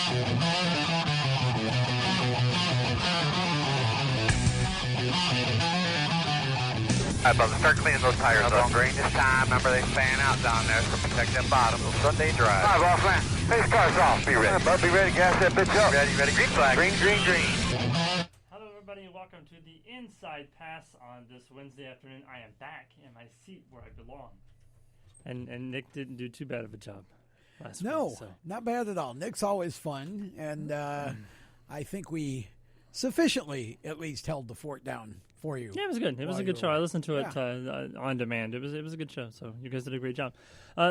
All right, Bubba, start cleaning those tires up. On green this time. Remember, they fan out down there, so protect that bottom. Sunday drive. All right, boss man. Face car's off. Be ready. All right, Bub, be ready. Gas that bitch up. Ready. Green flag. Green. Hello, everybody, and welcome to the Inside Pass on this Wednesday afternoon. I am back in my seat where I belong. And Nick didn't do too bad of a job last week. No, not bad at all. Nick's always fun, and I think we sufficiently at least held the fort down for you. Yeah, it was good. It was a good show. I listened to it on demand. It was a good show, so you guys did a great job.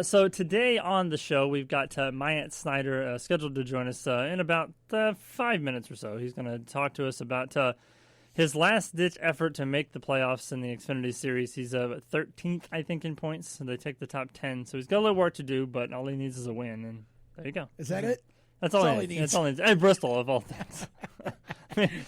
So today on the show, we've got Myatt Snider scheduled to join us in about 5 minutes or so. He's going to talk to us about his last-ditch effort to make the playoffs in the Xfinity Series. He's 13th, I think, in points. So they take the top 10. So he's got a little work to do, but all he needs is a win, and there you go. Is that it? That's all he needs. That's all he needs. And Bristol, of all things.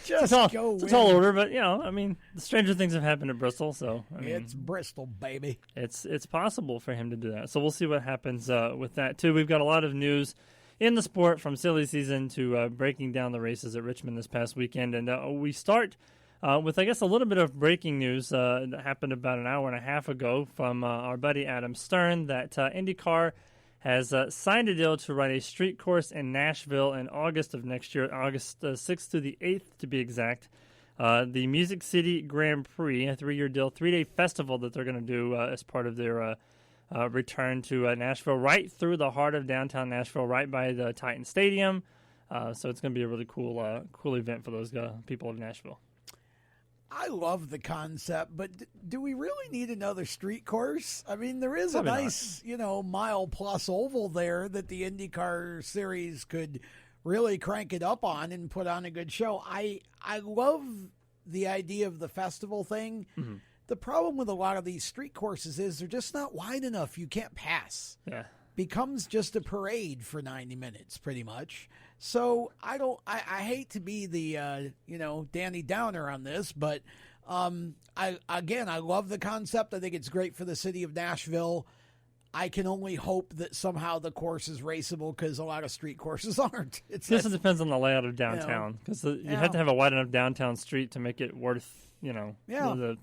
Just go win. It's a tall order, but, the stranger things have happened at Bristol, so. It's Bristol, baby. It's possible for him to do that. So we'll see what happens with that, too. We've got a lot of news in the sport, from silly season to breaking down the races at Richmond this past weekend. And we start with, I guess, a little bit of breaking news that happened about an hour and a half ago from our buddy Adam Stern, that IndyCar has signed a deal to ride a street course in Nashville in August of next year, August 6th to the 8th to be exact. The Music City Grand Prix, a 3-year deal, 3-day festival that they're going to do as part of their return to Nashville, right through the heart of downtown Nashville, right by the Titan Stadium. So it's going to be a really cool event for those people in Nashville. I love the concept, but do we really need another street course? I mean, there is Probably a nice, mile-plus oval there that the IndyCar series could really crank it up on and put on a good show. I love the idea of the festival thing. Mm-hmm. The problem with a lot of these street courses is they're just not wide enough. You can't pass. Yeah. Becomes just a parade for 90 minutes, pretty much. So I hate to be the, Danny Downer on this, but I love the concept. I think it's great for the city of Nashville. I can only hope that somehow the course is raceable, because a lot of street courses aren't. It depends on the layout of downtown, because you have to have a wide enough downtown street to make it worth, the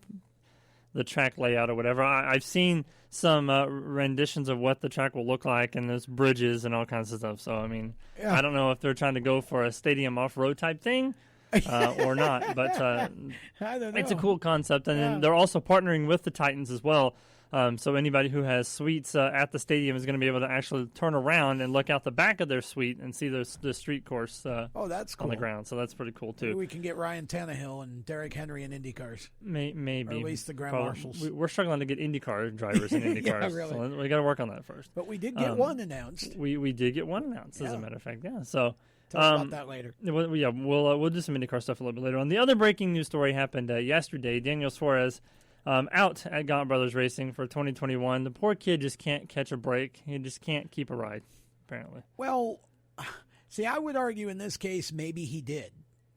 track layout or whatever. I've seen some renditions of what the track will look like, and there's bridges and all kinds of stuff. So, I don't know if they're trying to go for a stadium off-road type thing or not, but I don't know. It's a cool concept. And then they're also partnering with the Titans as well. So anybody who has suites at the stadium is going to be able to actually turn around and look out the back of their suite and see the street course that's cool. on the ground. So that's pretty cool, too. Maybe we can get Ryan Tannehill and Derek Henry in IndyCars. Maybe. Or at least the Grand Marshals. We're struggling to get IndyCar drivers in IndyCars. Yeah, really. So we got to work on that first. But we did get one announced. We did get one announced, as a matter of fact. Yeah. So tell us about that later. We'll do some IndyCar stuff a little bit later on. The other breaking news story happened yesterday. Daniel Suarez out at Gaunt Brothers Racing for 2021. The poor kid just can't catch a break. He just can't keep a ride, apparently. Well, see, I would argue in this case maybe he did.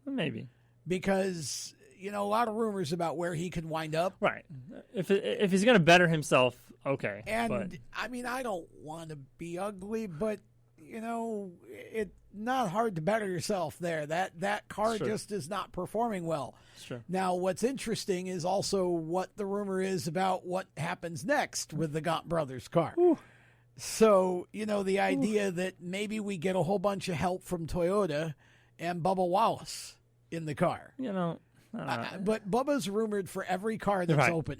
Maybe. Because, a lot of rumors about where he could wind up. Right. If he's going to better himself, okay. And, I don't want to be ugly, but, it's not hard to better yourself there. That car just is not performing well. Sure. Now, what's interesting is also what the rumor is about what happens next with the Gaunt Brothers car. Ooh. So, the idea that maybe we get a whole bunch of help from Toyota and Bubba Wallace in the car. But Bubba's rumored for every car that's open.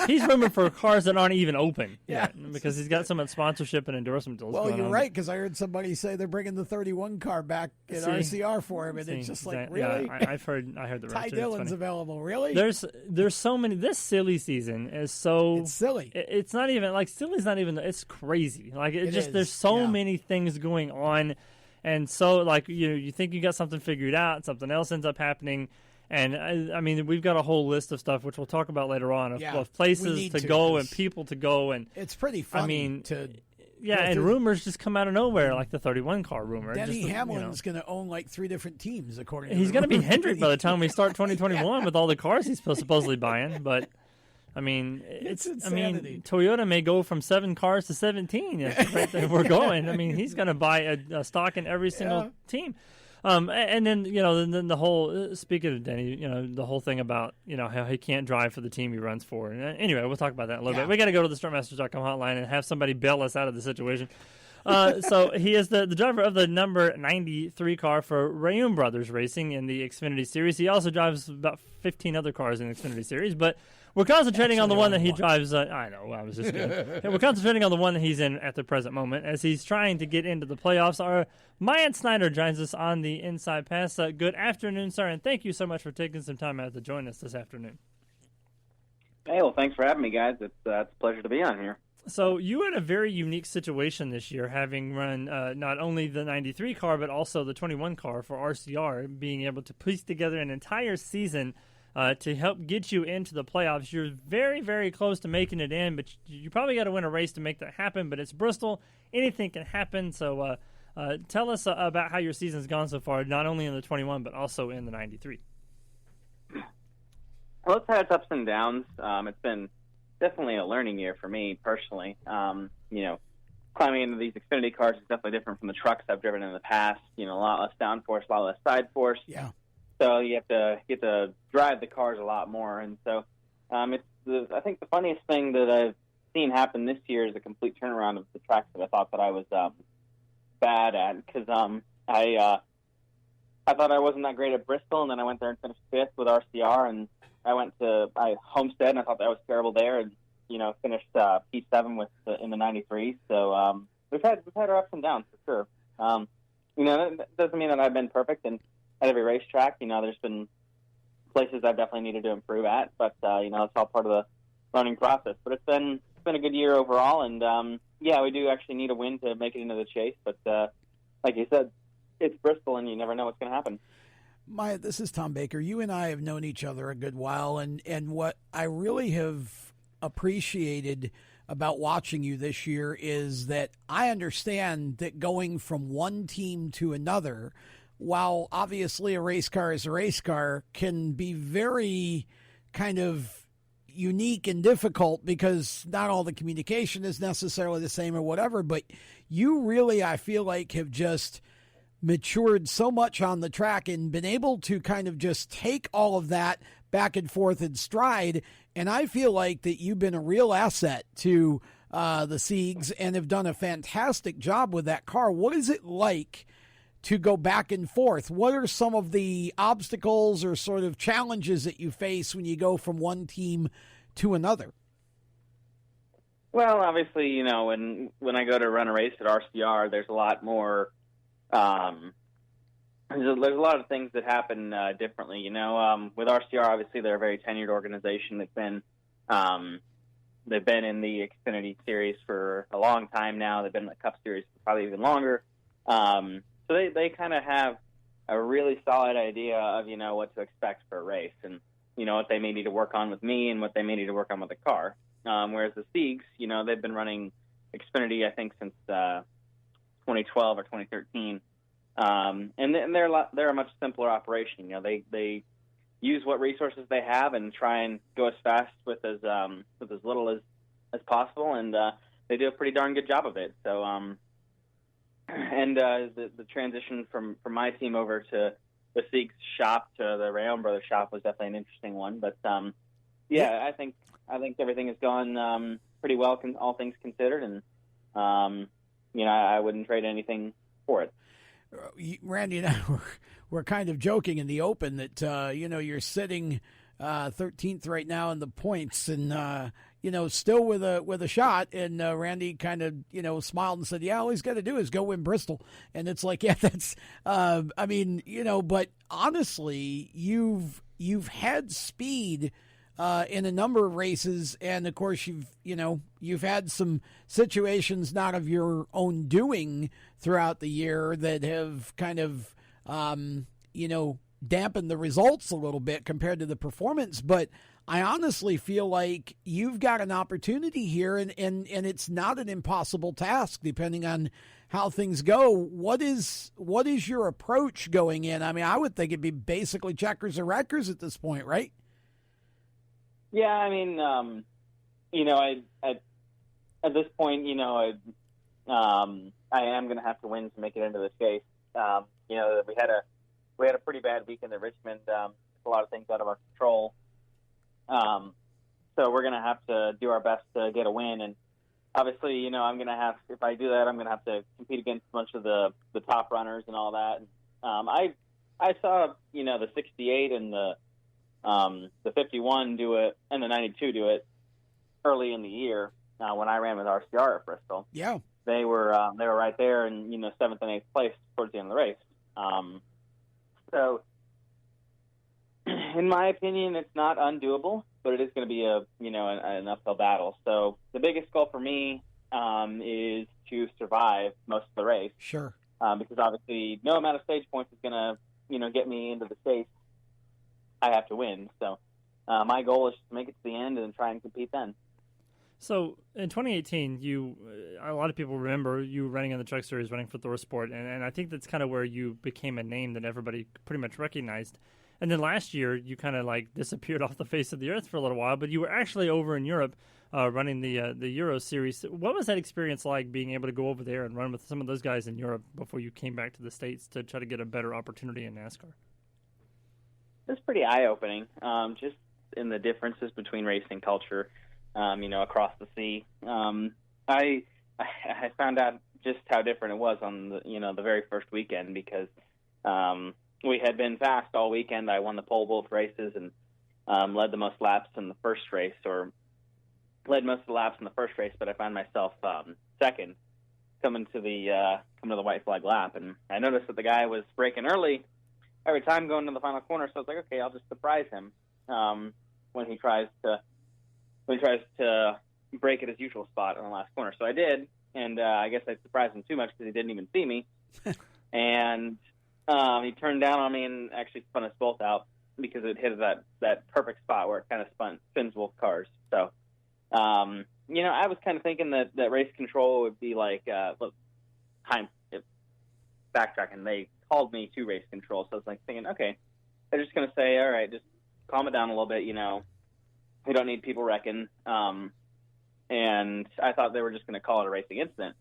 He's rumored for cars that aren't even open yet, because he's got some sponsorship and endorsement deals going on. Well, you're right, because I heard somebody say they're bringing the 31 car back at RCR for him, and it's just like, really? Yeah, I heard the Ty Dillon's available, really? There's so many. This silly season is so... It's silly. It's not even, silly's not even... It's crazy. There's so many things going on, and so, you think you got something figured out, something else ends up happening. And, we've got a whole list of stuff, which we'll talk about later on, of places to go and people to go. And it's pretty funny and rumors just come out of nowhere, like the 31 car rumor. Denny Hamlin's going to own 3 different teams, according to He's going to be Hendrick by the time we start 2021 with all the cars he's supposedly buying. But I mean, insanity. Toyota may go from 7 cars to 17 if we're going. I mean, he's going to buy a stock in every single team. And then, then the whole, speaking of Denny, the whole thing about, how he can't drive for the team he runs for. And anyway, we'll talk about that in a little bit. We got to go to the StartMasters.com hotline and have somebody bail us out of the situation. So he is the driver of the number 93 car for Rayum Brothers Racing in the Xfinity Series. He also drives about 15 other cars in the Xfinity Series, but we're concentrating on the one that he drives. I know, I was just kidding. We're concentrating on the one that he's in at the present moment as he's trying to get into the playoffs. Our Myatt Snider joins us on the Inside Pass. Good afternoon, sir, and thank you so much for taking some time out to join us this afternoon. Hey, well, thanks for having me, guys. It's a pleasure to be on here. So you had a very unique situation this year, having run not only the 93 car, but also the 21 car for RCR, being able to piece together an entire season to help get you into the playoffs. You're very, very close to making it in, but you probably got to win a race to make that happen. But it's Bristol. Anything can happen. So tell us about how your season's gone so far, not only in the 21, but also in the 93. Well, it's had its ups and downs. It's been definitely a learning year for me personally. Climbing into these Xfinity cars is definitely different from the trucks I've driven in the past. A lot less downforce, a lot less side force. Yeah. So you have to get to drive the cars a lot more. And so I think the funniest thing that I've seen happen this year is a complete turnaround of the tracks that I thought that I was bad at. Because I thought I wasn't that great at Bristol, and then I went there and finished 5th with RCR, and I went to Homestead, and I thought that was terrible there, and finished P7 in the 93. So we've had our ups and downs for sure. That doesn't mean that I've been perfect, and at every racetrack, there's been places I've definitely needed to improve at, but it's all part of the learning process. But it's been a good year overall, and we do actually need a win to make it into the chase. But like you said, it's Bristol, and you never know what's going to happen. Myatt, this is Tom Baker. You and I have known each other a good while, and what I really have appreciated about watching you this year is that I understand that going from one team to another, while obviously a race car is a race car, can be very kind of unique and difficult because not all the communication is necessarily the same or whatever, but you really, I feel like, have just matured so much on the track and been able to kind of just take all of that back and forth in stride. And I feel like that you've been a real asset to the Siegs and have done a fantastic job with that car. What is it like to go back and forth? What are some of the obstacles or sort of challenges that you face when you go from one team to another? Well, obviously, when I go to run a race at RCR, there's a lot more. There's a lot of things that happen differently. With RCR, obviously they're a very tenured organization. They've been in the Xfinity Series for a long time now. They've been in the Cup Series for probably even longer. So they kind of have a really solid idea of what to expect for a race, and what they may need to work on with me and what they may need to work on with the car. Whereas the Siegs, they've been running Xfinity I think since 2012 or 2013. And they're a much simpler operation. They use what resources they have and try and go as fast with as little as possible, and they do a pretty darn good job of it. So, the transition from my team over to the Siegs shop to the Rayum Brothers shop was definitely an interesting one. But I think everything has gone pretty well, all things considered, and I wouldn't trade anything for it. Randy and I were kind of joking in the open that you're sitting 13th right now in the points, and still with a shot. And Randy kind of smiled and said, "Yeah, all he's got to do is go win Bristol." And it's like, yeah, that's but honestly, you've had speed in a number of races, and of course you've had some situations not of your own doing throughout the year that have kind of dampened the results a little bit compared to the performance. But I honestly feel like you've got an opportunity here, and it's not an impossible task depending on how things go. What is your approach going in? I mean, I would think it'd be basically checkers or wreckers at this point, right? Yeah, I mean, at this point, I am going to have to win to make it into the chase. We had a pretty bad weekend at Richmond. A lot of things out of our control. So we're going to have to do our best to get a win. And obviously, I'm going to have, if I do that, I'm going to have to compete against a bunch of the top runners and all that. I saw, the 68 and the 51 do it and the 92 do it early in the year when I ran with RCR at Bristol. Yeah. They were right there in, 7th and 8th place towards the end of the race. So in my opinion, it's not undoable, but it is going to be an uphill battle. So the biggest goal for me is to survive most of the race. Sure. Because obviously no amount of stage points is going to, get me into the chase. I have to win. So my goal is to make it to the end and try and compete then. So in 2018, a lot of people remember you running in the Truck Series, running for Thor Sport, and I think that's kind of where you became a name that everybody pretty much recognized. And then last year, you kind of like disappeared off the face of the earth for a little while, but you were actually over in Europe running the Euro Series. What was that experience like, being able to go over there and run with some of those guys in Europe before you came back to the States to try to get a better opportunity in NASCAR? It was pretty eye-opening, just in the differences between racing culture, across the sea. I found out just how different it was on the very first weekend because we had been fast all weekend. I won the pole both races and led the most laps in the first race, or led most of the laps in the first race, but I found myself second coming to the white flag lap, and I noticed that the guy was braking early every time going to the final corner. So I was like, okay, I'll just surprise him when he tries to brake at his usual spot on the last corner. So I did, and I guess I surprised him too much because he didn't even see me. And he turned down on me and actually spun us both out because it hit that perfect spot where it kind of spins both cars. So, I was kind of thinking that race control would be like, backtracking, they called me to race control. So I was like thinking, okay, they're just going to say, all right, just calm it down a little bit. We don't need people wrecking. And I thought they were just going to call it a racing incident.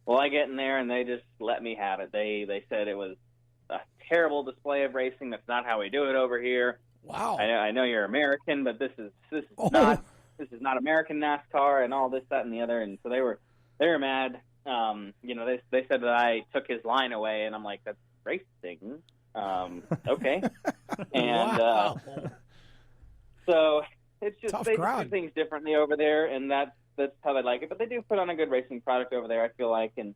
Well, I get in there and they just let me have it. They said it was a terrible display of racing. That's not how we do it over here. Wow. I know you're American, but this is not American NASCAR and all this, that, and the other. And so they were mad. They said that I took his line away, and I'm like, that's racing. Okay. And wow. So it's just Tough they crowd. do things differently over there, and that's how they like it. But they do put on a good racing product over there, I feel like, and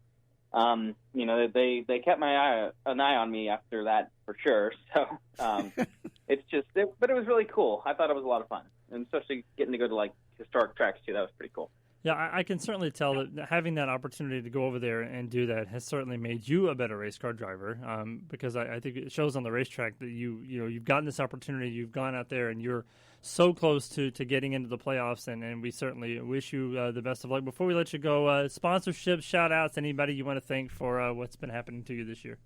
they kept an eye on me after that for sure. So but it was really cool. I thought it was a lot of fun, and especially getting to go to like historic tracks too. That was pretty cool. Yeah, I can certainly tell that having that opportunity to go over there and do that has certainly made you a better race car driver. Because I think it shows on the racetrack that you've gotten this opportunity, you've gone out there, and you're so close to getting into the playoffs. And we certainly wish you the best of luck. Before we let you go, sponsorships, shout outs, anybody you want to thank for what's been happening to you this year?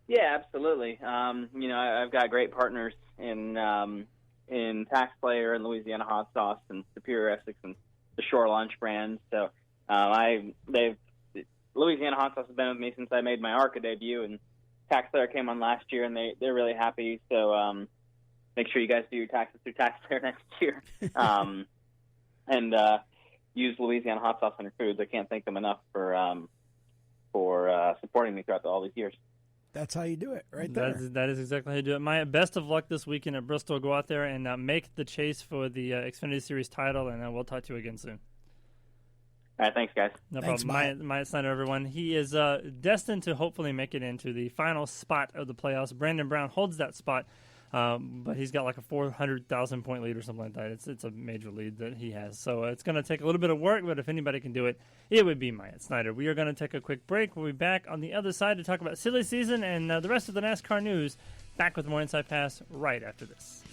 Yeah, absolutely. I've got great partners in Tax Player and Louisiana Hot Sauce and Superior Essex and the Shore Lunch brand. So Louisiana Hot Sauce has been with me since I made my ARCA debut, and Tax Player came on last year, and they're really happy. So make sure you guys do your taxes through Tax Player next year, and use Louisiana Hot Sauce on your foods. I can't thank them enough for supporting me throughout all these years. That's how you do it, right there. That is exactly how you do it. Myatt, best of luck this weekend at Bristol. Go out there and make the chase for the Xfinity Series title, and we'll talk to you again soon. All right, thanks, guys. No Thanks, problem. Myatt Snider, everyone. He is destined to hopefully make it into the final spot of the playoffs. Brandon Brown holds that spot, but he's got like a 400,000 point lead or something like that. It's a major lead that he has. So it's going to take a little bit of work, but if anybody can do it, it would be Myatt Snider. We are going to take a quick break. We'll be back on the other side to talk about silly season and the rest of the NASCAR news. Back with more Inside Pass right after this.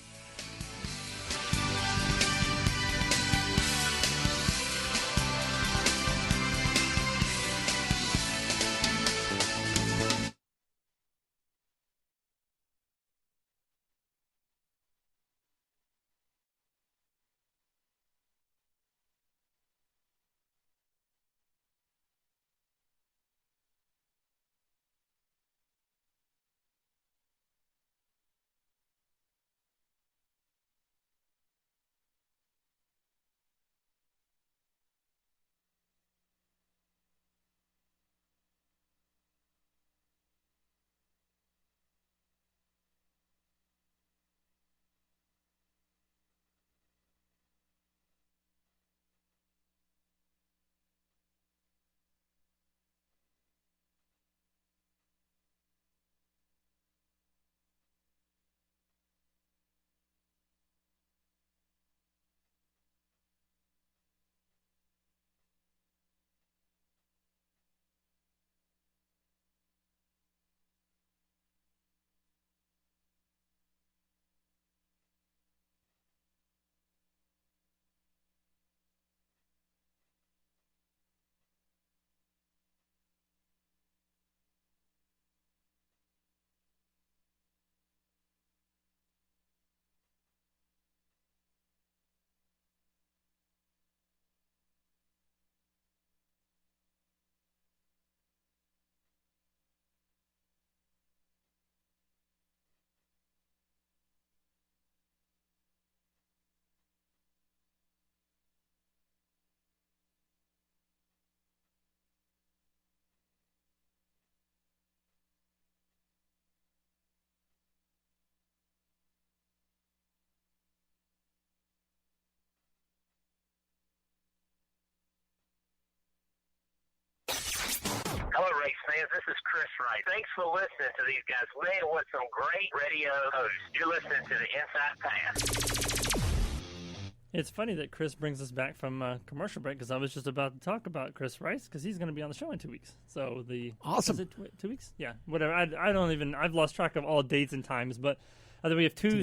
Hello, race fans. This is Chris Wright. Thanks for listening to these guys. Man, what some great radio hosts. You're listening to the Inside Pass. It's funny that Chris brings us back from commercial break because I was just about to talk about Chris Rice because he's going to be on the show in 2 weeks. So awesome. Is it 2 weeks? Yeah, whatever. I don't even. I've lost track of all dates and times, but I think we have two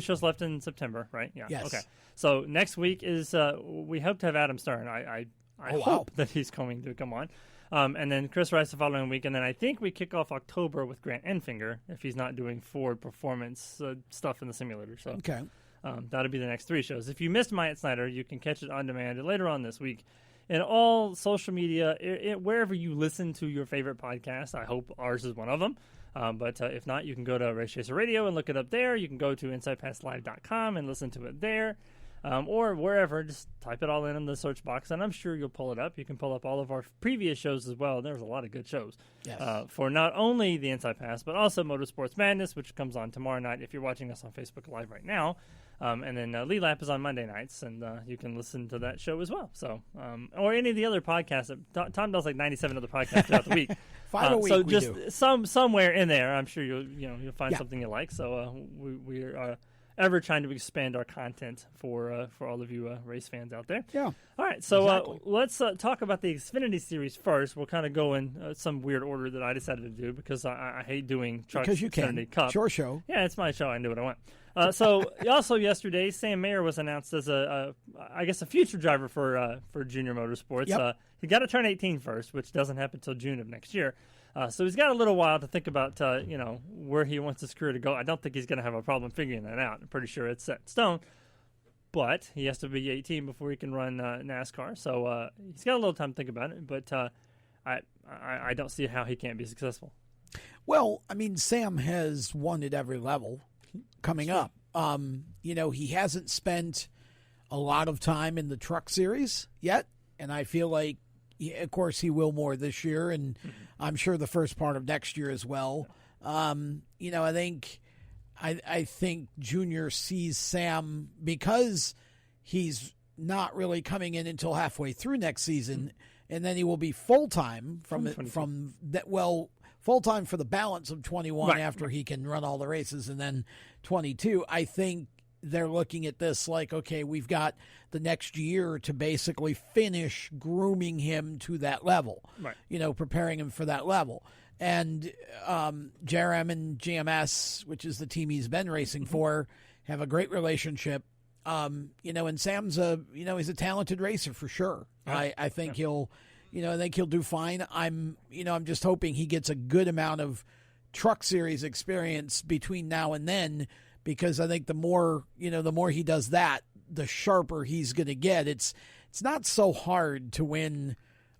shows left in September, right? Yeah. Yes. Okay. So next week is we hope to have Adam Stern. I hope that he's going to come on. And then Chris Rice the following week, and then I think we kick off October with Grant Enfinger if he's not doing Ford performance stuff in the simulator. So okay. That'll be the next 3 shows. If you missed Myatt Snider, you can catch it on demand later on this week. In all social media, wherever you listen to your favorite podcast, I hope ours is one of them. But if not, you can go to Race Chaser Radio and look it up there. You can go to InsidePassLive.com and listen to it there. Or wherever, just type it all in the search box, and I'm sure you'll pull it up. You can pull up all of our previous shows as well. There's a lot of good shows for not only the Inside Pass, but also Motorsports Madness, which comes on tomorrow night if you're watching us on Facebook Live right now. And then Lead Lap is on Monday nights, and you can listen to that show as well. So, or any of the other podcasts. Tom does like 97 other podcasts throughout the week. 5 a week. So we just do. somewhere in there, I'm sure you'll find something you like. So we're ever trying to expand our content for all of you race fans out there. Yeah. All right, so exactly. let's talk about the Xfinity Series first. We'll kind of go in some weird order that I decided to do because I hate doing Truck because you Xfinity can. Cup. It's your show. Yeah, it's my show. I can do what I want. So also yesterday, Sam Mayer was announced as a future driver for Junior Motorsports. Yep. He got to turn 18 first, which doesn't happen until June of next year. So he's got a little while to think about, where he wants his career to go. I don't think he's going to have a problem figuring that out. I'm pretty sure it's set in stone. But he has to be 18 before he can run NASCAR. So he's got a little time to think about it. But I don't see how he can't be successful. Well, I mean, Sam has won at every level coming up. He hasn't spent a lot of time in the Truck Series yet. And I feel like, of course, he will more this year, and I'm sure the first part of next year as well. I think Junior sees Sam because he's not really coming in until halfway through next season, and then he will be full time full time for the balance of 21 after he can run all the races, and then 22. I think they're looking at this like, okay, we've got the next year to basically finish grooming him to that level, preparing him for that level. And JRM and GMS, which is the team he's been racing for, have a great relationship. And Sam's he's a talented racer for sure. I think he'll do fine. I'm just hoping he gets a good amount of Truck Series experience between now and then, because I think the more he does that, the sharper he's going to get. It's not so hard to win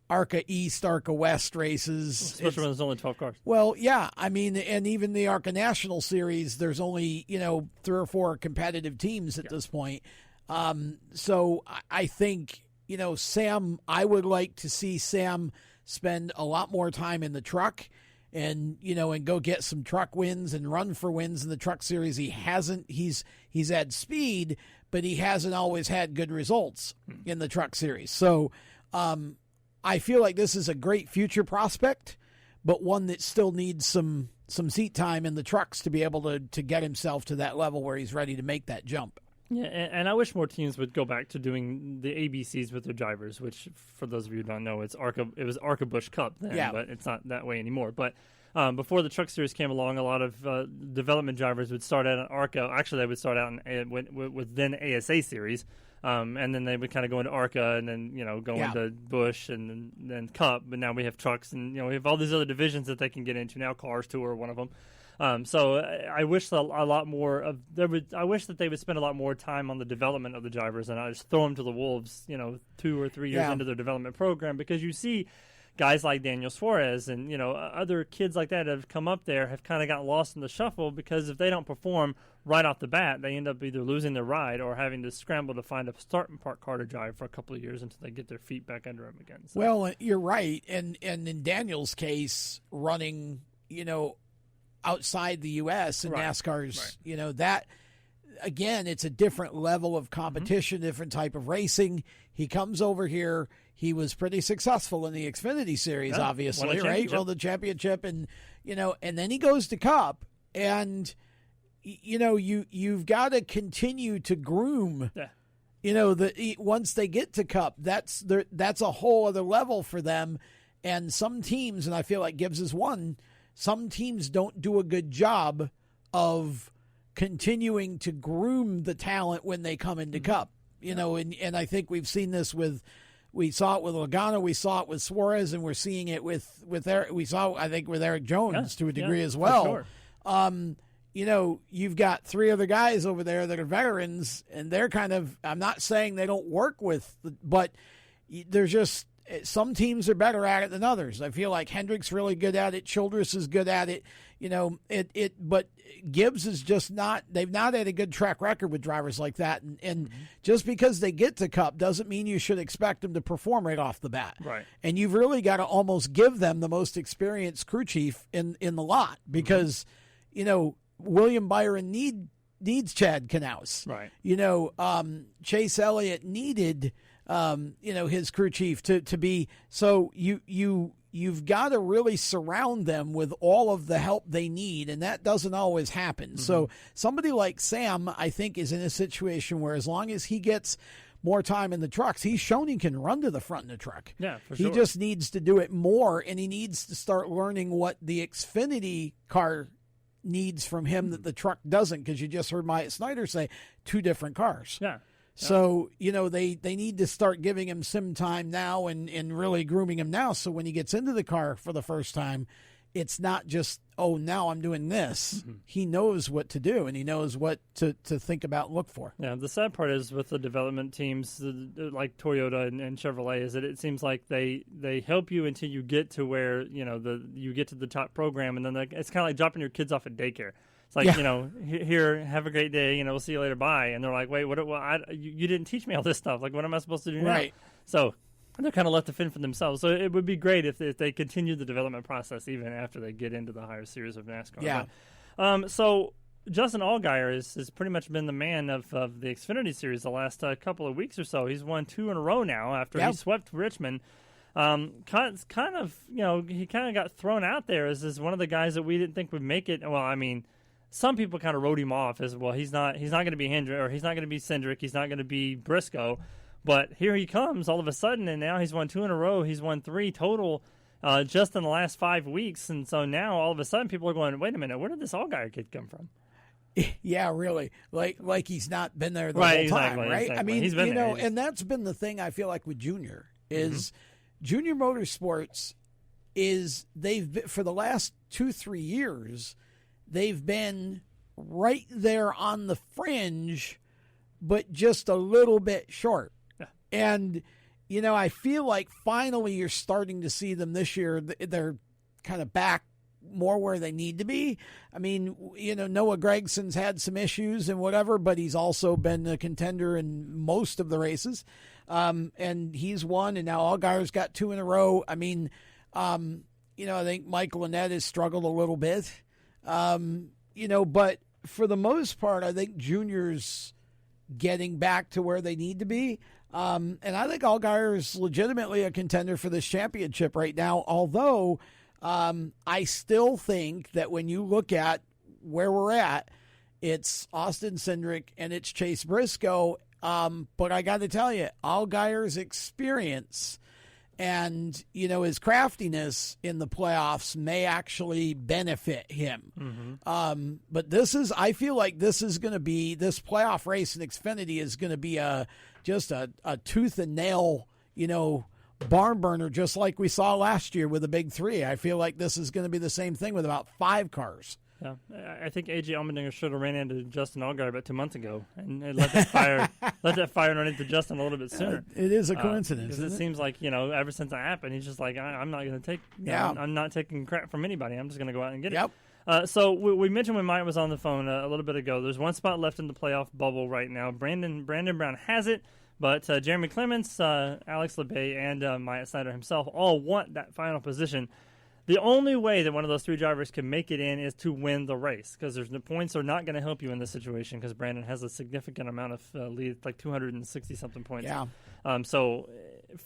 ARCA East, ARCA West races. Especially when there's only 12 cars. Well, yeah. I mean, and even the ARCA National Series, there's only, 3 or 4 competitive teams at this point. So I think, Sam, I would like to see Sam spend a lot more time in the truck and go get some truck wins and run for wins in the Truck Series. He's had speed, but he hasn't always had good results in the Truck Series. So I feel like this is a great future prospect, but one that still needs some seat time in the trucks to be able to get himself to that level where he's ready to make that jump. Yeah, and I wish more teams would go back to doing the ABCs with their drivers, which, for those of you who don't know, it was ARCA Busch Cup then, but it's not that way anymore. But before the Truck Series came along, a lot of development drivers would start out in ARCA. Actually, they would start out with then ASA Series, and then they would kind of go into ARCA and then, go into Busch and then Cup. But now we have trucks and, we have all these other divisions that they can get into now. Cars Tour, one of them. So I wish I wish that they would spend a lot more time on the development of the drivers and not just throw them to the wolves, 2 or 3 years into their development program, because you see guys like Daniel Suarez and, other kids like that have come up there have kind of gotten lost in the shuffle, because if they don't perform right off the bat, they end up either losing their ride or having to scramble to find a start and park car to drive for a couple of years until they get their feet back under them again. So. Well, you're right. And in Daniel's case, running, outside the U.S. and NASCAR's, again, it's a different level of competition, different type of racing. He comes over here. He was pretty successful in the Xfinity Series, obviously, right? Well, the championship, and and then he goes to Cup, and you've got to continue to groom. Yeah. Once they get to Cup, that's a whole other level for them. And some teams, and I feel like Gibbs is one, some teams don't do a good job of continuing to groom the talent when they come into Cup. And I think we've seen this we saw it with Logano, we saw it with Suarez, and we're seeing it with Eric. We saw, I think, with Eric Jones to a degree as well. Sure. You've got 3 other guys over there that are veterans, and they're kind of, I'm not saying they don't work with, but there's just, some teams are better at it than others. I feel like Hendrick's really good at it. Childress is good at it. But Gibbs is just not, they've not had a good track record with drivers like that. And just because they get to Cup doesn't mean you should expect them to perform right off the bat. Right. And you've really got to almost give them the most experienced crew chief in the lot because, William Byron needs Chad Knaus. Right. Chase Elliott needed, his crew chief to be, so you've got to really surround them with all of the help they need, and that doesn't always happen. So somebody like Sam, I think, is in a situation where as long as he gets more time in the trucks, he's shown he can run to the front in the truck. Yeah, for sure. He just needs to do it more, and he needs to start learning what the Xfinity car needs from him that the truck doesn't, because you just heard Myatt Snider say 2 different cars. Yeah. So, they need to start giving him sim time now and really grooming him now. So when he gets into the car for the first time, it's not just, now I'm doing this. He knows what to do, and he knows what to think about and look for. Yeah, the sad part is with the development teams like Toyota and Chevrolet is that it seems like they help you until you get to where, you get to the top program, and then it's kind of like dropping your kids off at daycare. It's like, here, have a great day, we'll see you later, bye. And they're like, wait, you didn't teach me all this stuff. Like, what am I supposed to do now? Right. So they're kind of left to fend for themselves. So it would be great if they continue the development process even after they get into the higher series of NASCAR. Yeah. But, so Justin Allgaier has pretty much been the man of the Xfinity Series the last couple of weeks or so. He's won 2 in a row now after he swept Richmond. He kind of got thrown out there as one of the guys that we didn't think would make it. Well, I mean, some people kind of wrote him off as, well, he's not going to be Hendrick, or he's not going to be Cindric, he's not going to be Briscoe. But here he comes all of a sudden, and now he's won 2 in a row. He's won 3 total just in the last 5 weeks. And so now all of a sudden people are going, wait a minute, where did this Allgaier kid come from? Yeah, really. Like he's not been there the whole time, right? Exactly. I mean, he's been there. And that's been the thing I feel like with Junior is Junior Motorsports is for the last 2-3 years, they've been right there on the fringe, but just a little bit short. Yeah. And, I feel like finally you're starting to see them this year. They're kind of back more where they need to be. I mean, Noah Gregson's had some issues and whatever, but he's also been a contender in most of the races. And he's won, and now Allgaier's got 2 in a row. I mean, I think Michael Annett has struggled a little bit. But for the most part, I think Junior's getting back to where they need to be. And I think Allgaier is legitimately a contender for this championship right now, although I still think that when you look at where we're at, it's Austin Cindric and it's Chase Briscoe. But I got to tell you, Allgaier's experience and, his craftiness in the playoffs may actually benefit him. But I feel like this playoff race in Xfinity is going to be just a tooth and nail, barn burner, just like we saw last year with the big 3. I feel like this is going to be the same thing with about 5 cars. Yeah, I think A.J. Allmendinger should have ran into Justin Allgaier about 2 months ago and let that fire run into Justin a little bit sooner. It is a coincidence. Because it seems like ever since that happened, he's just like, I'm not going to take. I'm not taking crap from anybody. I'm just going to go out and get it. So we mentioned when Mike was on the phone a little bit ago. There's 1 spot left in the playoff bubble right now. Brandon Brown has it, but Jeremy Clements, Alex Lebay, and Myatt Snider himself all want that final position. The only way that one of those three drivers can make it in is to win the race, because the points are not going to help you in this situation, because Brandon has a significant amount of lead, like 260-something points. Yeah. So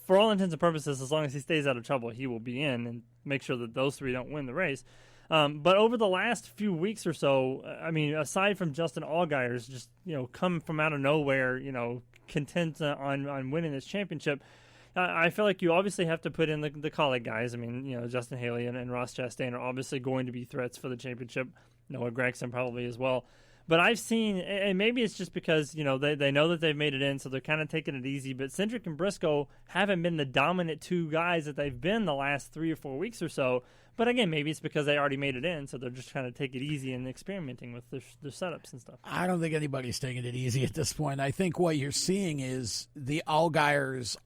for all intents and purposes, as long as he stays out of trouble, he will be in and make sure that those three don't win the race. But over the last few weeks or so, I mean, aside from Justin Allgaier's just, come from out of nowhere, content on winning this championship, I feel like you obviously have to put in the colleague guys. I mean, Justin Haley and Ross Chastain are obviously going to be threats for the championship. Noah Gragson probably as well. But I've seen, and maybe it's just because, they know that they've made it in, so they're kind of taking it easy. But Cindric and Briscoe haven't been the dominant two guys that they've been the last 3 or 4 weeks or so. But again, maybe it's because they already made it in, so they're just trying to take it easy and experimenting with their setups and stuff. I don't think anybody's taking it easy at this point. I think what you're seeing is the Allgaiers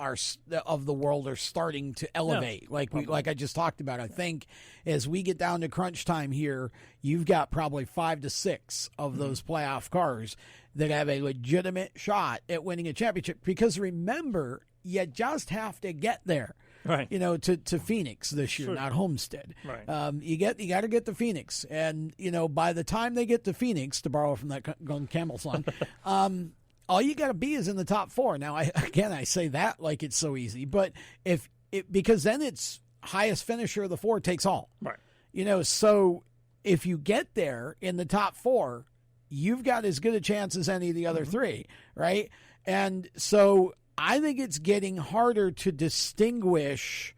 of the world are starting to elevate, like I just talked about. I think as we get down to crunch time here, you've got probably 5 to 6 of those playoff cars that have a legitimate shot at winning a championship. Because remember, you just have to get there. Right. To Phoenix this year, not Homestead. Right. You got to get to Phoenix, and by the time they get to Phoenix, to borrow from that Glenn Campbell song, all you got to be is in the top 4. Now, I say that like it's so easy, but because then it's highest finisher of the 4 takes all. Right. So if you get there in the top 4, you've got as good a chance as any of the other 3, right? And so I think it's getting harder to distinguish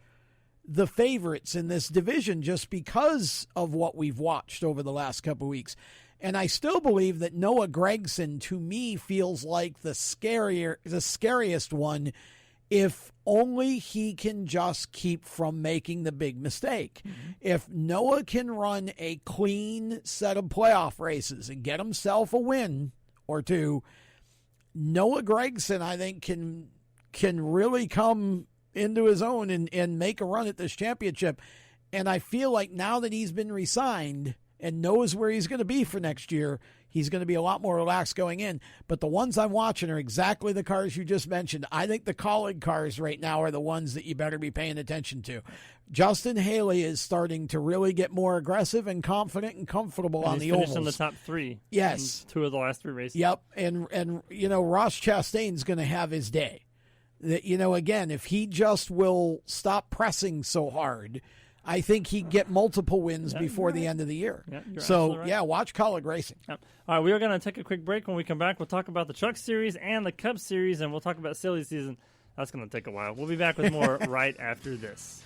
the favorites in this division just because of what we've watched over the last couple of weeks. And I still believe that Noah Gragson, to me, feels like the scariest one, if only he can just keep from making the big mistake. Mm-hmm. If Noah can run a clean set of playoff races and get himself a win or 2, Noah Gragson, I think, can really come into his own and make a run at this championship. And I feel like now that he's been re-signed and knows where he's going to be for next year, he's going to be a lot more relaxed going in. But the ones I'm watching are exactly the cars you just mentioned. I think the colleague cars right now are the ones that you better be paying attention to. Justin Haley is starting to really get more aggressive and confident and comfortable on the ovals. He's finished in the top 3. Yes. In 2 of the last 3 races. Yep. And Ross Chastain's going to have his day. That, again, if he just will stop pressing so hard, I think he'd get multiple wins before the end of the year. Yeah, so, right. Watch colleague racing. Yep. All right, we are going to take a quick break. When we come back, we'll talk about the Truck Series and the Cup Series, and we'll talk about silly season. That's going to take a while. We'll be back with more right after this.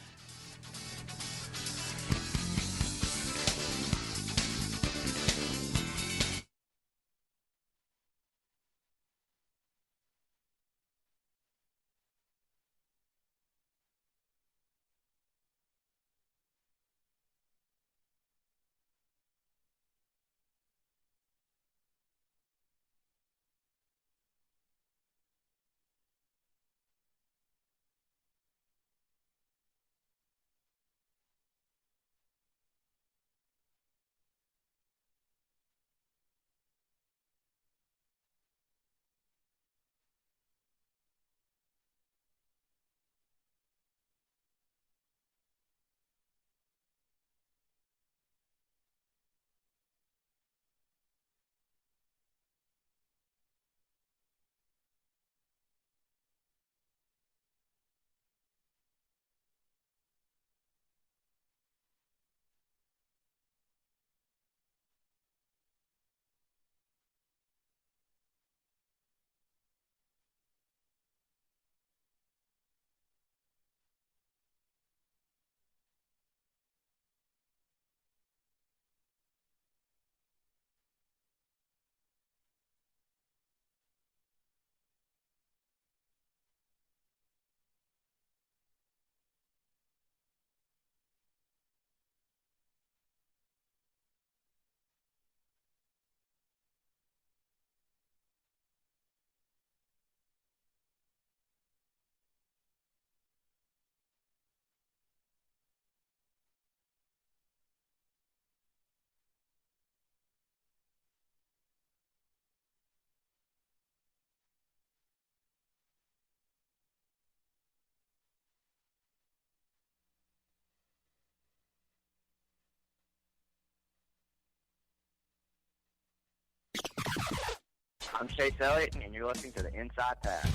I'm Chase Elliott, and you're listening to the Inside Pass.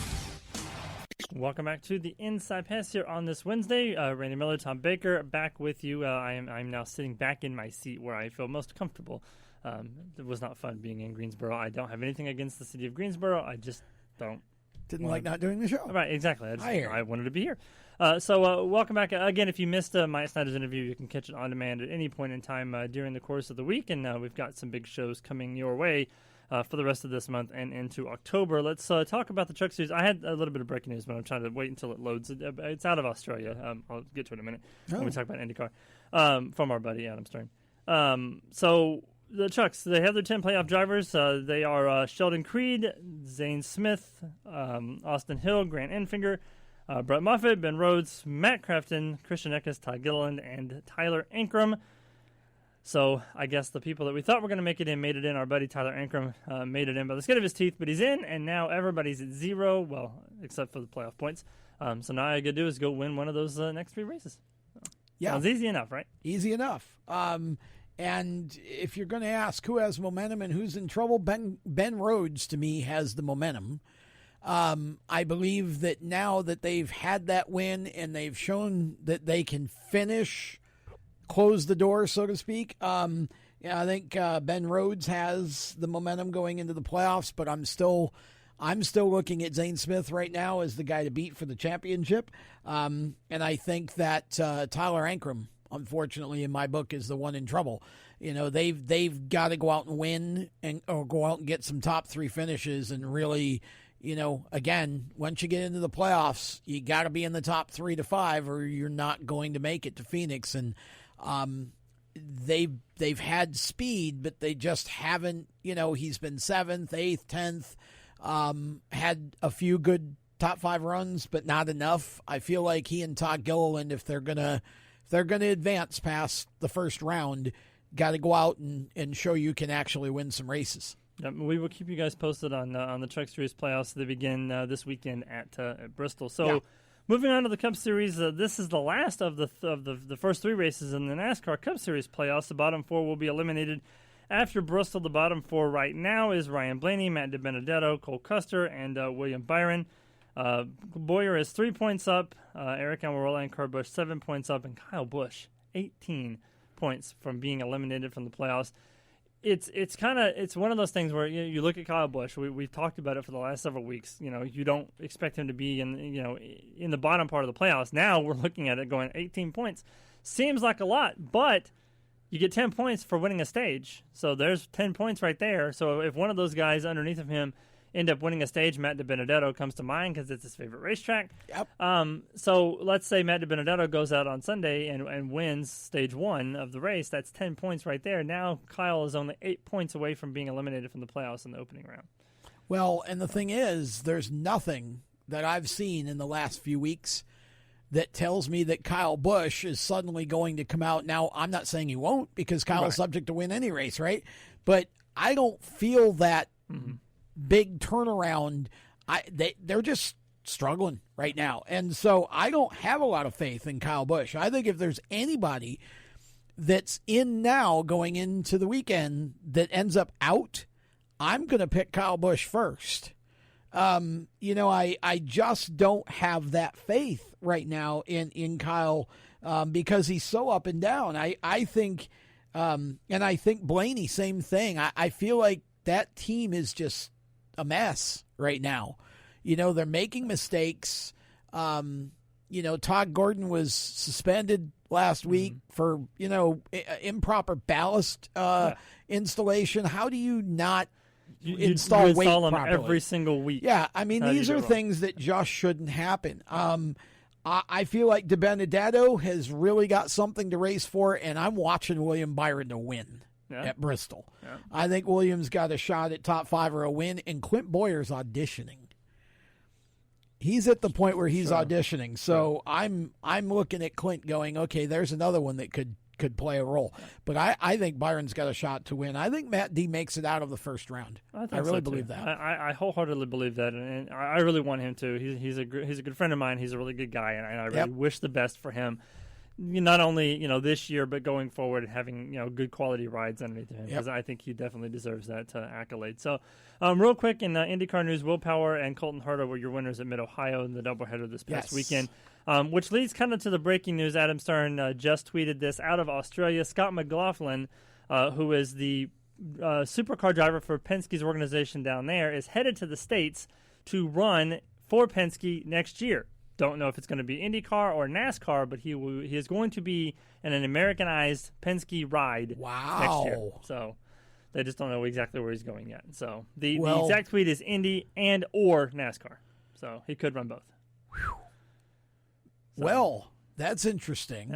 Welcome back to the Inside Pass here on this Wednesday. Randy Miller, Tom Baker, back with you. I'm now sitting back in my seat where I feel most comfortable. It was not fun being in Greensboro. I don't have anything against the city of Greensboro. I just don't. Didn't like not doing the show. Right, exactly. I wanted to be here. So welcome back. Again, if you missed Myatt Snider's interview, you can catch it on demand at any point in time during the course of the week. And we've got some big shows coming your way for the rest of this month and into October. Let's talk about the Truck Series. I had a little bit of breaking news, but I'm trying to wait until it loads. It's out of Australia. I'll get to it in a minute when we talk about IndyCar from our buddy Adam Stern. So the Trucks, they have their 10 playoff drivers. They are Sheldon Creed, Zane Smith, Austin Hill, Grant Enfinger, Brett Moffitt, Ben Rhodes, Matt Crafton, Christian Eckes, Todd Gilliland, and Tyler Ankrum. So I guess the people that we thought were going to make it in made it in. Our buddy Tyler Ankrum made it in by the skin of his teeth, but he's in, and now everybody's at 0, well, except for the playoff points. So now all I got to do is go win one of those next 3 races. Yeah. Sounds easy enough, right? Easy enough. And if you're going to ask who has momentum and who's in trouble, Ben Rhodes, to me, has the momentum. I believe that now that they've had that win and they've shown that they can close the door, so to speak. I think Ben Rhodes has the momentum going into the playoffs, but I'm still looking at Zane Smith right now as the guy to beat for the championship. And I think that Tyler Ankrum, unfortunately, in my book, is the one in trouble. You know, they've got to go out and win or go out and get some top 3 finishes and really, you know, again, once you get into the playoffs, you got to be in the top 3 to 5 or you're not going to make it to Phoenix. And they've had speed, but they just haven't, you know, he's been 7th, 8th, 10th, had a few good top 5 runs, but not enough. I feel like he and Todd Gilliland, if they're gonna advance past the first round, got to go out and show you can actually win some races. We will keep you guys posted on the Truck Series playoffs that begin this weekend at Bristol. So. Yeah. Moving on to the Cup Series, this is the last of the first 3 races in the NASCAR Cup Series playoffs. The bottom 4 will be eliminated after Bristol. The bottom 4 right now is Ryan Blaney, Matt DiBenedetto, Cole Custer, and William Byron. Boyer is 3 points up, Eric Almirola and Kurt Busch 7 points up, and Kyle Busch 18 points from being eliminated from the playoffs. It's one of those things where you look at Kyle Busch. We've talked about it for the last several weeks. You know, you don't expect him to be in the bottom part of the playoffs. Now we're looking at it going 18 points. Seems like a lot, but you get 10 points for winning a stage. So there's 10 points right there. So if one of those guys underneath of him end up winning a stage, Matt DiBenedetto comes to mind because it's his favorite racetrack. Yep. So let's say Matt DiBenedetto goes out on Sunday and wins stage 1 of the race. That's 10 points right there. Now Kyle is only 8 points away from being eliminated from the playoffs in the opening round. Well, and the thing is, there's nothing that I've seen in the last few weeks that tells me that Kyle Busch is suddenly going to come out. Now, I'm not saying he won't because Kyle's subject to win any race, right? But I don't feel that big turnaround. They're just struggling right now. And so I don't have a lot of faith in Kyle Busch. I think if there's anybody that's in now going into the weekend that ends up out, I'm going to pick Kyle Busch first. You know, I just don't have that faith right now in Kyle because he's so up and down. I think, and I think Blaney, same thing. I feel like that team is just a mess right now. You know, they're making mistakes. You know, Todd Gordon was suspended last week for, you know, improper ballast installation. How do you not install weight them properly every single week? Yeah, I mean, these are things that just shouldn't happen. I feel like DiBenedetto has really got something to race for, and I'm watching William Byron to win at Bristol. Yeah. I think Williams got a shot at top 5 or a win, and Clint Boyer's auditioning. He's at the point where he's auditioning, so I'm looking at Clint going, okay, there's another one that could play a role. But I think Byron's got a shot to win. I think Matt D makes it out of the first round. I really believe that. I wholeheartedly believe that, and I really want him to. He's a good friend of mine. He's a really good guy, and I really wish the best for him. not only this year, but going forward, having good quality rides underneath him, because Yep. I think he definitely deserves that accolade. So, real quick in IndyCar news, Will Power and Colton Herta were your winners at Mid Ohio in the doubleheader this past weekend. Which leads kind of to the breaking news. Adam Stern just tweeted this out of Australia. Scott McLaughlin, who is the supercar driver for Penske's organization down there, is headed to the States to run for Penske next year. Don't know if it's going to be IndyCar or NASCAR, but he is going to be in an Americanized Penske ride next year. So they just don't know exactly where he's going yet. So the exact tweet is Indy and or NASCAR. So he could run both. So, well, that's interesting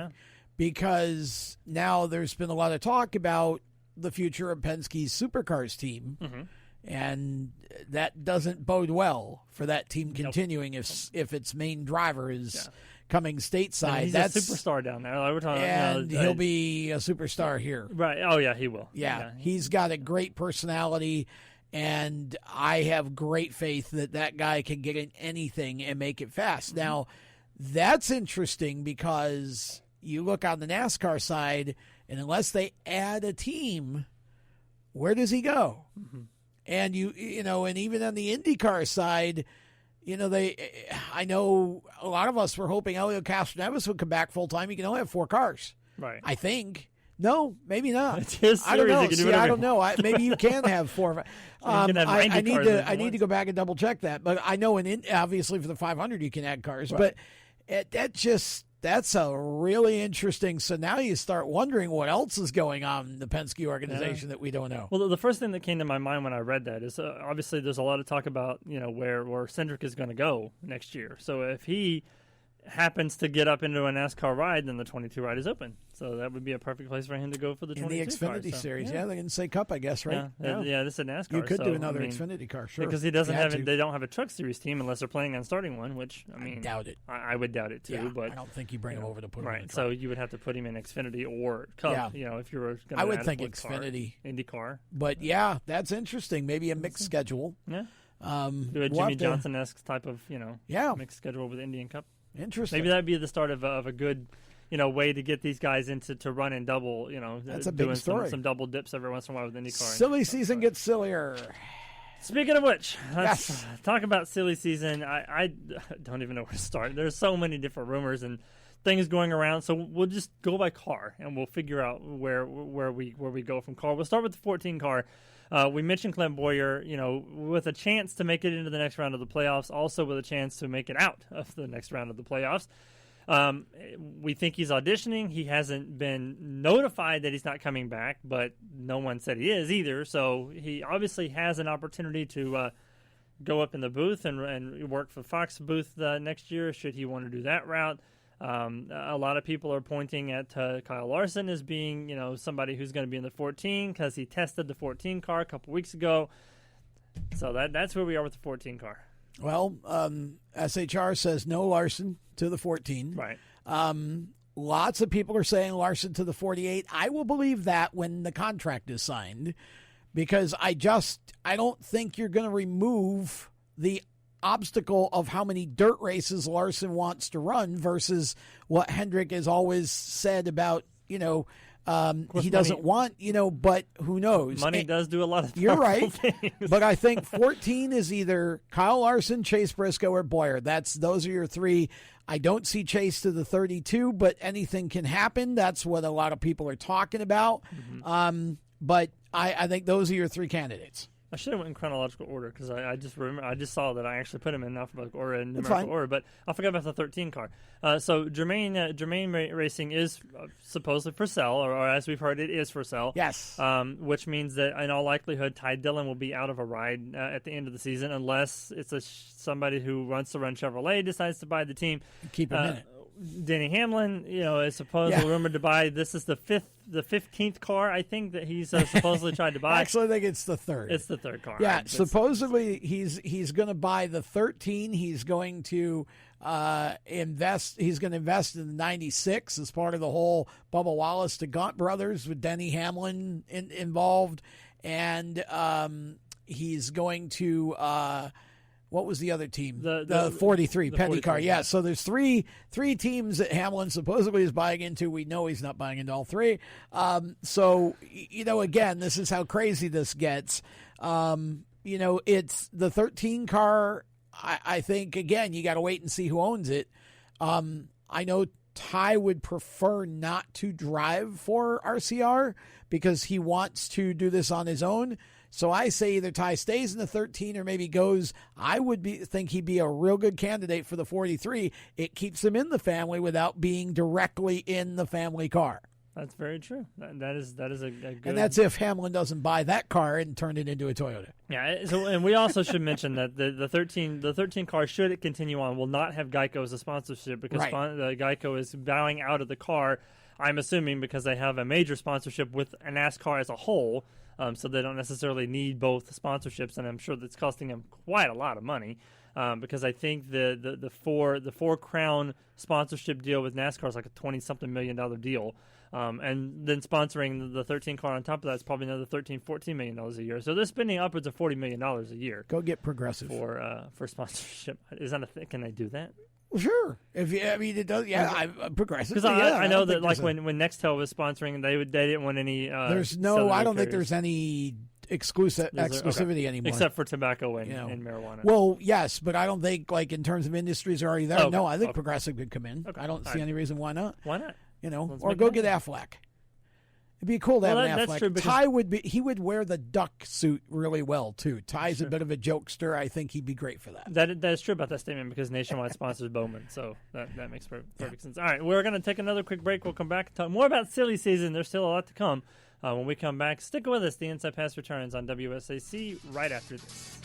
because now there's been a lot of talk about the future of Penske's Supercars team. Mm-hmm. And that doesn't bode well for that team continuing if its main driver is coming stateside. And he's a superstar down there. Like we're talking, and he'll be a superstar here. Right. Oh, yeah, he will. Yeah, he's got a great personality, and I have great faith that guy can get in anything and make it fast. Mm-hmm. Now, that's interesting because you look on the NASCAR side, and unless they add a team, where does he go? Mm-hmm. And and even on the IndyCar side, I know a lot of us were hoping Helio Castroneves would come back full time. He can only have 4 cars, right? I think. No, maybe not. It's his series. I don't know. See, I don't know. Maybe you can have 4. I need to go back and double check that. But I know obviously for the 500 you can add cars, right. But that's a really interesting. So now you start wondering what else is going on in the Penske organization that we don't know. Well, the first thing that came to my mind when I read that is obviously there's a lot of talk about where Cindric is going to go next year. So if he happens to get up into a NASCAR ride, then the 22 ride is open. So that would be a perfect place for him to go for the 22 in the Xfinity car, series. Yeah, they can say Cup, I guess, right? Yeah, this is a NASCAR. You could do another Xfinity car, sure. Because he doesn't they don't have a Truck Series team unless they're planning on starting one, which I doubt it. I would doubt it too. Yeah, but I don't think you bring him over to put him in the truck. So you would have to put him in Xfinity or Cup. Yeah. If you were going to. I would think Xfinity, IndyCar. But that's interesting. Maybe a mixed schedule. Yeah. Do a Jimmy Johnson-esque type of mixed schedule with Indy and Cup. Interesting. Maybe that'd be the start of a good, way to get these guys to run in double. That's a big story. Some double dips every once in a while with IndyCar. Silly season gets sillier. Speaking of which, let's talk about silly season. I don't even know where to start. There's so many different rumors and things going around. So we'll just go by car and we'll figure out where we go from car. We'll start with the 14 car. We mentioned Clint Boyer, with a chance to make it into the next round of the playoffs, also with a chance to make it out of the next round of the playoffs. We think he's auditioning. He hasn't been notified that he's not coming back, but no one said he is either. So he obviously has an opportunity to go up in the booth and work for Fox booth next year, should he want to do that route. A lot of people are pointing at Kyle Larson as being, somebody who's going to be in the 14 because he tested the 14 car a couple weeks ago. So that's where we are with the 14 car. Well, SHR says no Larson to the 14. Right. Lots of people are saying Larson to the 48. I will believe that when the contract is signed because I don't think you're going to remove the obstacle of how many dirt races Larson wants to run versus what Hendrick has always said about, he doesn't want, but who knows? Money does do a lot of You're right. things. But I think 14 is either Kyle Larson, Chase Briscoe, or Boyer. Those are your 3. I don't see Chase to the 32, but anything can happen. That's what a lot of people are talking about. Mm-hmm. But I think those are your 3 candidates. I should have went in chronological order because I just saw that I actually put him in alphabetical order and numerical order, but I forgot about the 13 car. So Germain Racing is supposedly for sale, or as we've heard, it is for sale. Yes. Which means that in all likelihood, Ty Dillon will be out of a ride at the end of the season unless it's somebody who wants to run Chevrolet decides to buy the team. Keep him in it. Denny Hamlin, is supposedly rumored to buy. This is the 15th car, I think, that he's supposedly tried to buy. Actually, I think it's the 3rd. It's the 3rd car. Yeah, supposedly he's going to buy the 13. He's going to invest. He's going to invest in the 96 as part of the whole Bubba Wallace to Gaunt brothers with Denny Hamlin involved, and he's going to. What was the other team? The 43, the Penny 43, Car. Yeah, so there's three teams that Hamlin supposedly is buying into. We know he's not buying into all three. So, again, this is how crazy this gets. It's the 13 car. I think, again, you got to wait and see who owns it. I know Ty would prefer not to drive for RCR because he wants to do this on his own. So I say either Ty stays in the 13 or maybe goes. I would think he'd be a real good candidate for the 43. It keeps him in the family without being directly in the family car. That's very true. That is a good. And that's if Hamlin doesn't buy that car and turn it into a Toyota. Yeah. So, and we also should mention that the 13 car, should it continue on, will not have Geico as a sponsorship because Right. Geico is bowing out of the car. I'm assuming because they have a major sponsorship with NASCAR as a whole. So they don't necessarily need both sponsorships, and I'm sure that's costing them quite a lot of money. Because I think the four Crown sponsorship deal with NASCAR is like a $20-something million deal, and then sponsoring the 13 car on top of that is probably another $13-14 million a year. So they're spending upwards of $40 million a year. Go get Progressive for sponsorship. Is that a thing? Can they do that? Well, sure. It does. Yeah, Progressive. Because I know that like when Nextel was sponsoring, they didn't want any. There's no. I don't think there's any exclusivity anymore, except for tobacco and marijuana. Well, yes, but I don't think like in terms of industries are already there. Okay. No, I think Progressive could come in. Okay. I don't see any reason why not. Why not? Let's Or make go it get Affleck. It'd be cool to have an that's Affleck. true, because Ty would wear the duck suit really well too. Ty's a bit of a jokester. I think he'd be great for that. That is true about that statement because Nationwide sponsors Bowman, so that makes perfect sense. All right, we're going to take another quick break. We'll come back and talk more about silly season. There's still a lot to come. When we come back, stick with us. The Inside Pass returns on WSAC right after this.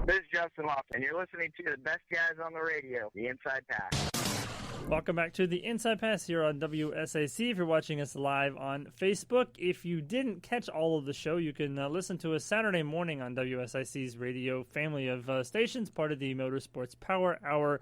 This is Justin Lofton, and you're listening to the best guys on the radio, the Inside Pass. Welcome back to the Inside Pass here on WSAC. If you're watching us live on Facebook, if you didn't catch all of the show, you can listen to us Saturday morning on WSIC's radio family of stations, part of the Motorsports Power Hour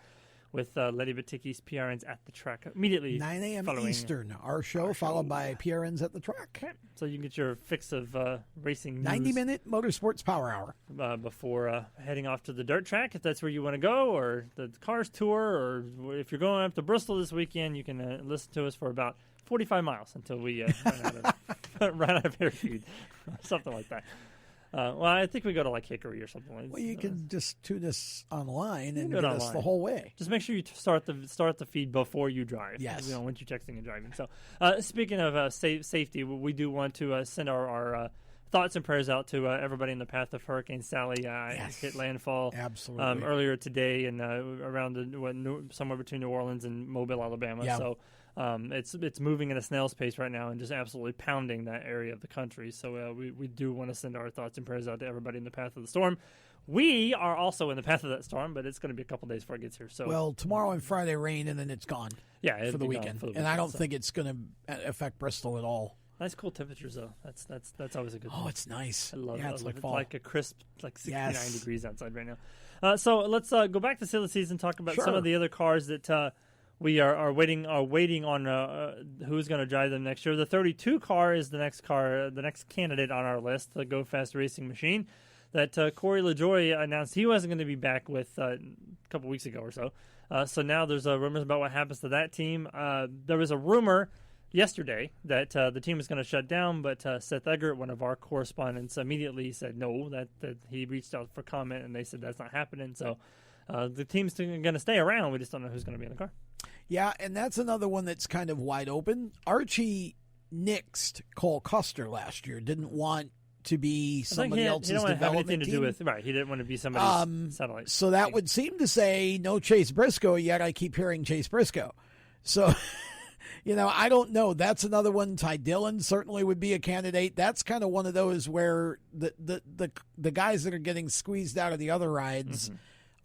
with Letty Baticki's PRNs at the track immediately 9 a.m. following Eastern, our show, followed by PRNs at the track. Okay. So you can get your fix of racing news 90-minute Motorsports Power Hour. Before heading off to the dirt track, if that's where you want to go, or the Cars Tour, or if you're going up to Bristol this weekend, you can listen to us for about 45 miles until we run out of air feed, something like that. Well, I think we go to like Hickory or something like that. Well, you can just tune us online and do it get us online. the whole way. Just make sure you start the feed before you drive. Yes. Once you're texting and driving. So, speaking of safety, we do want to send our thoughts and prayers out to everybody in the path of Hurricane Sally. Hit landfall Absolutely. earlier today and around somewhere between New Orleans and Mobile, Alabama. Yeah. So it's moving at a snail's pace right now and just absolutely pounding that area of the country. So we do want to send our thoughts and prayers out to everybody in the path of the storm. We are also in the path of that storm, but it's going to be a couple days before it gets here. So Well, tomorrow and Friday rain, and then it's gone for the weekend. And I don't think it's going to affect Bristol at all. Nice cool temperatures though. That's always a good thing. Oh, it's nice. I love it. It's like fall. Like a crisp, like 69 Yes. degrees outside right now. So let's go back to silly season. Talk about some of the other cars that we are waiting on who's going to drive them next year. The 32 car is the next candidate on our list, the Go Fast Racing Machine, that Corey LaJoie announced he wasn't going to be back with a couple weeks ago or so. So now there's rumors about what happens to that team. There was a rumor yesterday that the team is going to shut down, but Seth Eggert, one of our correspondents, immediately said no, that he reached out for comment, and they said that's not happening. So the team's going to stay around. We just don't know who's going to be in the car. Yeah, and that's another one that's kind of wide open. Archie nixed Cole Custer last year, didn't want to be somebody else's development have anything to team. do with right. He didn't want to be somebody's satellite. So that would seem to say no Chase Briscoe, yet I keep hearing Chase Briscoe. So, I don't know. That's another one. Ty Dillon certainly would be a candidate. That's kind of one of those where the guys that are getting squeezed out of the other rides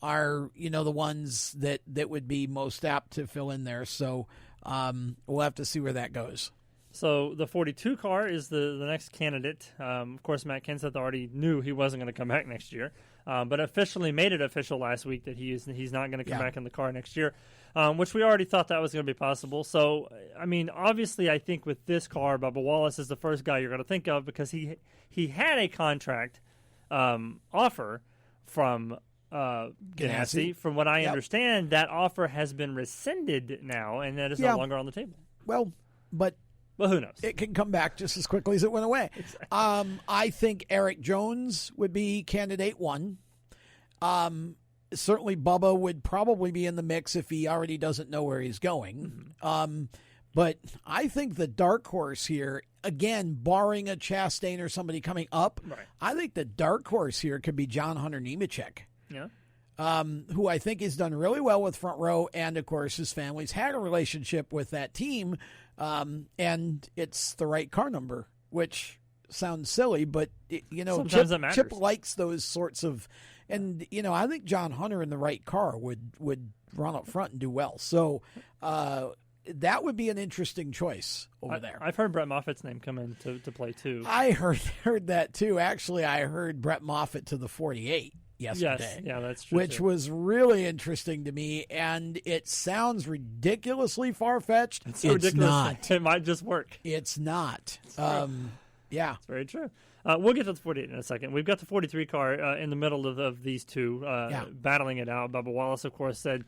are, the ones that would be most apt to fill in there. So we'll have to see where that goes. So the 42 car is the next candidate. Of course, Matt Kenseth already knew he wasn't going to come back next year, but officially made it official last week that he's not going to come back in the car next year, which we already thought that was going to be possible. So, I mean, obviously, I think with this car, Bubba Wallace is the first guy you're going to think of because he had a contract offer from Ganassi. From what I understand, that offer has been rescinded now, and that is no longer on the table. Well, but who knows? It can come back just as quickly as it went away. Exactly. I think Eric Jones would be candidate one. Certainly Bubba would probably be in the mix if he already doesn't know where he's going. But I think the dark horse here, again, barring a Chastain or somebody coming up, I think the dark horse here could be John Hunter Nemechek. Yeah. Who I think has done really well with Front Row, and of course his family's had a relationship with that team, and it's the right car number, which sounds silly, but sometimes that matters. Chip likes those sorts of, and I think John Hunter in the right car would run up front and do well. So that would be an interesting choice over there. I've heard Brett Moffitt's name come in to play too. I heard that too. Actually, I heard Brett Moffitt to the 48. Yesterday. Yes, yeah, that's true. Which was really interesting to me, and it sounds ridiculously far-fetched. It's ridiculous. Not. It might just work. It's not. Yeah. It's very true. We'll get to the 48 in a second. We've got the 43 car in the middle of these two battling it out. Bubba Wallace, of course, said,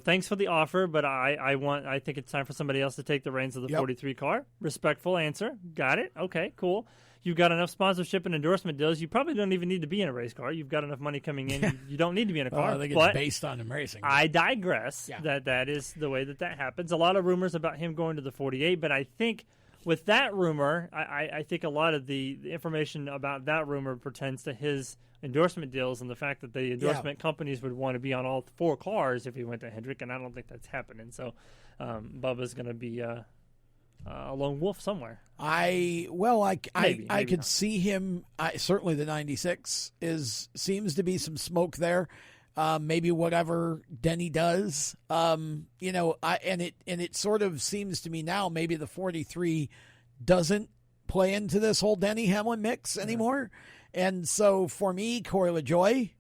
thanks for the offer, but I think it's time for somebody else to take the reins of the 43 car. Respectful answer. Got it. Okay, cool. You've got enough sponsorship and endorsement deals. You probably don't even need to be in a race car. You've got enough money coming in. You don't need to be in a car. I think it's based on him racing. I digress. Yeah. That is the way that happens. A lot of rumors about him going to the 48, but I think with that rumor, I think a lot of the information about that rumor pertains to his endorsement deals and the fact that the endorsement companies would want to be on all four cars if he went to Hendrick, and I don't think that's happening. So Bubba's going to be a lone wolf somewhere. I could see him. Certainly, the 96 seems to be some smoke there. Maybe whatever Denny does, and it sort of seems to me now maybe the 43 doesn't play into this whole Denny Hamlin mix anymore. And so for me, Corey LaJoie,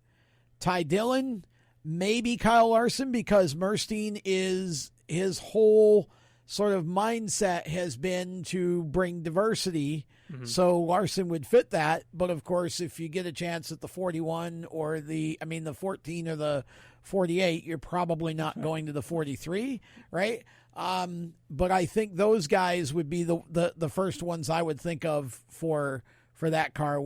Ty Dillon, maybe Kyle Larson, because Murstein is his whole sort of mindset has been to bring diversity. So Larson would fit that. But of course, if you get a chance at the 41 or the 14 or the 48, you're probably not going to the 43, right? But I think those guys would be the first ones I would think of for for that car.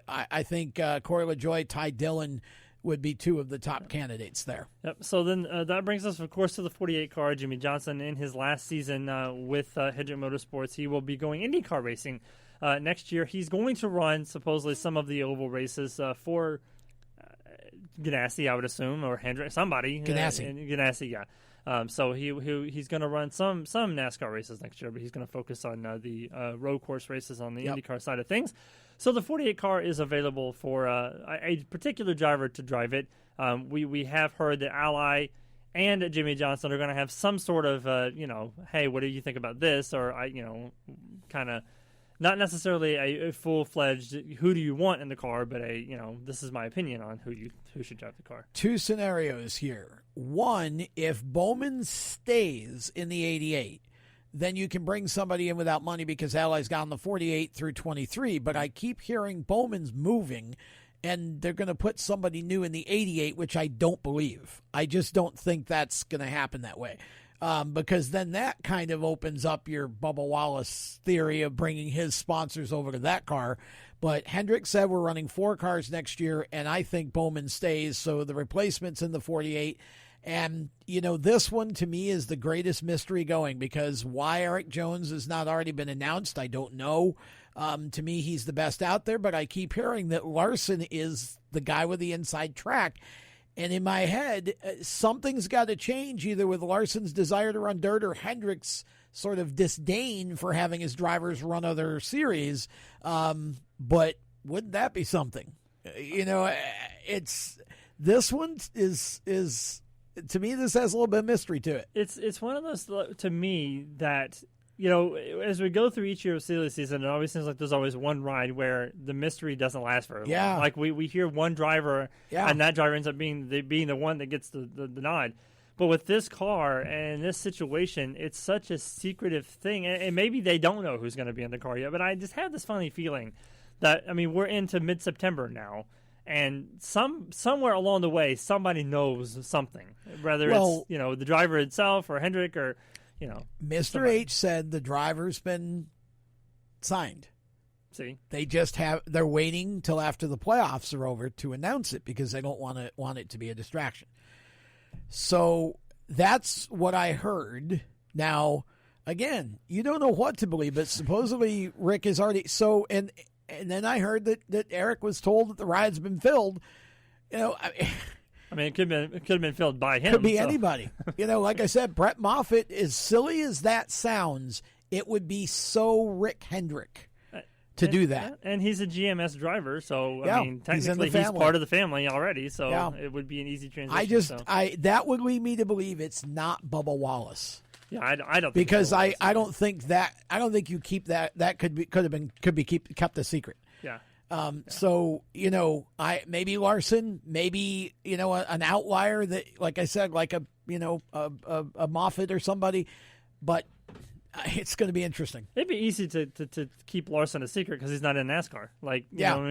I think Corey LaJoie, Ty Dillon would be two of the top candidates there. Yep. So then that brings us, of course, to the 48 car. Jimmy Johnson, in his last season with Hendrick Motorsports, he will be going IndyCar racing next year. He's going to run, supposedly, some of the oval races for Ganassi, I would assume, or Hendrick, somebody. Ganassi, yeah. So he's going to run some NASCAR races next year, but he's going to focus on the road course races on the IndyCar side of things. So the 48 car is available for a particular driver to drive it. We have heard that Ally and Jimmy Johnson are going to have some sort of, hey, what do you think about this? Or, kind of not necessarily a full-fledged who do you want in the car, but this is my opinion on who should drive the car. Two scenarios here. One, if Bowman stays in the 88, then you can bring somebody in without money because Ally's got the 48 through 23. But I keep hearing Bowman's moving, and they're going to put somebody new in the 88, which I don't believe. I just don't think that's going to happen that way. Because then that kind of opens up your Bubba Wallace theory of bringing his sponsors over to that car. But Hendrick said we're running 4 cars next year, and I think Bowman stays. So the replacement's in the 48. And, this one to me is the greatest mystery going because why Eric Jones has not already been announced, I don't know. To me, he's the best out there, but I keep hearing that Larson is the guy with the inside track. And in my head, something's got to change either with Larson's desire to run dirt or Hendrick's sort of disdain for having his drivers run other series. But wouldn't that be something? This one is to me, this has a little bit of mystery to it. It's one of those, to me, that, as we go through each year of silly season, it always seems like there's always one ride where the mystery doesn't last very long. Yeah. Like we hear one driver, and that driver ends up being the one that gets the nod. But with this car and this situation, it's such a secretive thing. And maybe they don't know who's going to be in the car yet, but I just have this funny feeling that, we're into mid-September now. And somewhere along the way, somebody knows something, whether it's the driver itself or Hendrick or Mr. somebody. H said the driver's been signed. See, they're waiting till after the playoffs are over to announce it because they don't want it to be a distraction. So that's what I heard. Now, again, you don't know what to believe, but supposedly Rick is already and then I heard that Eric was told that the ride's been filled. it could have been filled by him. Could be anybody. Like I said, Brett Moffitt, as silly as that sounds, it would be so Rick Hendrick to do that. And he's a GMS driver, so technically he's part of the family already. So it would be an easy transition. That would lead me to believe it's not Bubba Wallace. Yeah, I don't think because I don't think you keep that could be kept a secret. Yeah. So maybe Larson, maybe an outlier that, like I said, like a Moffitt or somebody, but it's going to be interesting. It'd be easy to keep Larson a secret because he's not in NASCAR.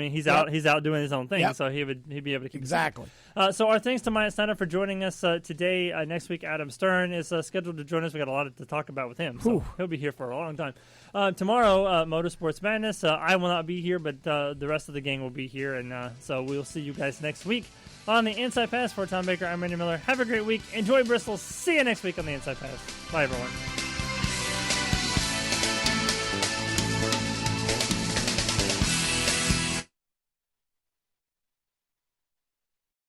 He's out doing his own thing, so he'd be able to keep exactly. So our thanks to Myatt Snider for joining us today. Next week, Adam Stern is scheduled to join us. We got a lot to talk about with him, so he'll be here for a long time. Tomorrow, Motorsports Madness. I will not be here, but the rest of the gang will be here, and so we'll see you guys next week on the Inside Pass. For Tom Baker, I'm Randy Miller. Have a great week. Enjoy Bristol. See you next week on the Inside Pass. Bye, everyone.